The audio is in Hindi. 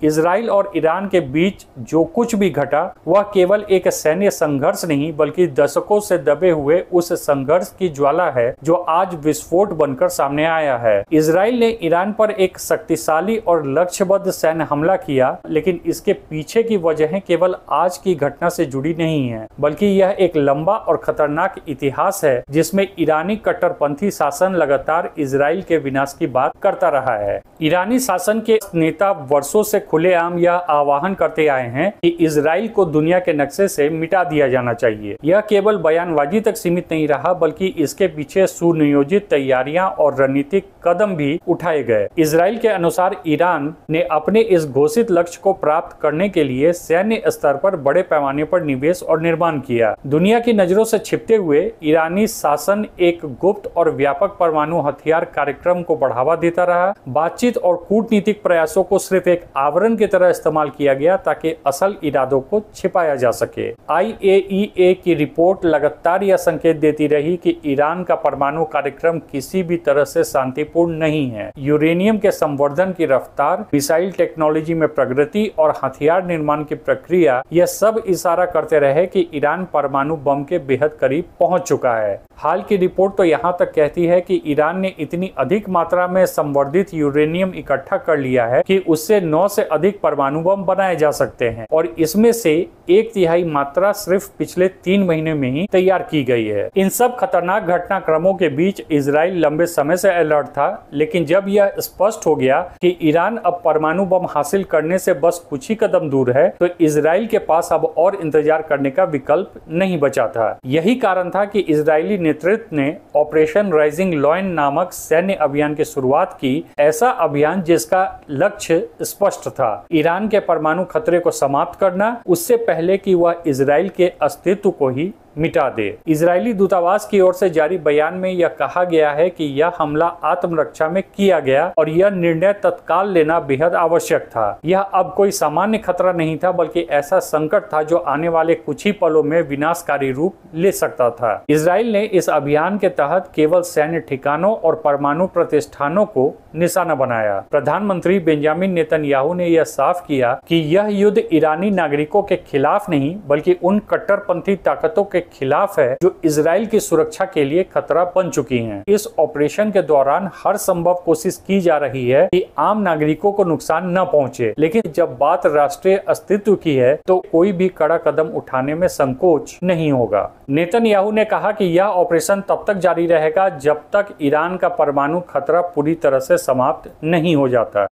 इजराइल और ईरान के बीच जो कुछ भी घटा वह केवल एक सैन्य संघर्ष नहीं बल्कि दशकों से दबे हुए उस संघर्ष की ज्वाला है जो आज विस्फोट बनकर सामने आया है। इजराइल ने ईरान पर एक शक्तिशाली और लक्ष्यबद्ध सैन्य हमला किया, लेकिन इसके पीछे की वजहें केवल आज की घटना से जुड़ी नहीं है, बल्कि यह एक लंबा और खतरनाक इतिहास है जिसमें ईरानी कट्टरपंथी शासन लगातार इजराइल के विनाश की बात करता रहा है। ईरानी शासन के नेता वर्षों से खुलेआम यह आह्वान करते आए हैं कि इजराइल को दुनिया के नक्शे से मिटा दिया जाना चाहिए। यह केवल बयानबाजी तक सीमित नहीं रहा, बल्कि इसके पीछे सुनियोजित तैयारियां और रणनीतिक कदम भी उठाए गए। इजराइल के अनुसार ईरान ने अपने इस घोषित लक्ष्य को प्राप्त करने के लिए सैन्य स्तर पर बड़े पैमाने पर निवेश और निर्माण किया। दुनिया की नजरों से छिपते हुए ईरानी शासन एक गुप्त और व्यापक परमाणु हथियार कार्यक्रम को बढ़ावा देता रहा। बातचीत और कूटनीतिक प्रयासों को सिर्फ एक आवरण की तरह इस्तेमाल किया गया ताकि असल इरादों को छिपाया जा सके। IAEA की रिपोर्ट लगातार यह संकेत देती रही कि ईरान का परमाणु कार्यक्रम किसी भी तरह से शांतिपूर्ण नहीं है। यूरेनियम के संवर्धन की रफ्तार, मिसाइल टेक्नोलॉजी में प्रगति और हथियार निर्माण की प्रक्रिया, यह सब इशारा करते रहे कि ईरान परमाणु बम के बेहद करीब पहुंच चुका है। हाल की रिपोर्ट तो यहाँ तक कहती है कि ईरान ने इतनी अधिक मात्रा में संवर्धित यूरेनियम इकट्ठा कर लिया है कि उससे 9 से अधिक परमाणु बम बनाए जा सकते हैं, और इसमें से 1/3 मात्रा सिर्फ पिछले 3 महीने में ही तैयार की गई है। इन सब खतरनाक घटनाक्रमों के बीच इजराइल लंबे समय से अलर्ट था, लेकिन जब यह स्पष्ट हो गया कि ईरान अब परमाणु बम हासिल करने से बस कुछ ही कदम दूर है, तो इजराइल के पास अब और इंतजार करने का विकल्प नहीं बचा था। यही कारण था कि इजरायली नेतृत्व ने ऑपरेशन राइजिंग लॉयन नामक सैन्य अभियान की शुरुआत की। ऐसा अभियान जिसका लक्ष्य स्पष्ट था, ईरान के परमाणु खतरे को समाप्त करना, उससे पहले कि वह इजराइल के अस्तित्व को ही मिटा दे। इजरायली दूतावास की ओर से जारी बयान में यह कहा गया है कि यह हमला आत्मरक्षा में किया गया और यह निर्णय तत्काल लेना बेहद आवश्यक था। यह अब कोई सामान्य खतरा नहीं था, बल्कि ऐसा संकट था जो आने वाले कुछ ही पलों में विनाशकारी रूप ले सकता था। इजराइल ने इस अभियान के तहत केवल सैन्य ठिकानों और परमाणु प्रतिष्ठानों को निशाना बनाया। प्रधानमंत्री बेंजामिन नेतन्याहू ने यह साफ किया कि यह युद्ध ईरानी नागरिकों के खिलाफ नहीं, बल्कि उन कट्टरपंथी ताकतों के खिलाफ है जो इजराइल की सुरक्षा के लिए खतरा बन चुकी हैं। इस ऑपरेशन के दौरान हर संभव कोशिश की जा रही है कि आम नागरिकों को नुकसान न पहुंचे, लेकिन जब बात राष्ट्रीय अस्तित्व की है तो कोई भी कड़ा कदम उठाने में संकोच नहीं होगा। नेतन्याहू ने कहा कि यह ऑपरेशन तब तक जारी रहेगा जब तक ईरान का परमाणु खतरा पूरी तरह से समाप्त नहीं हो जाता।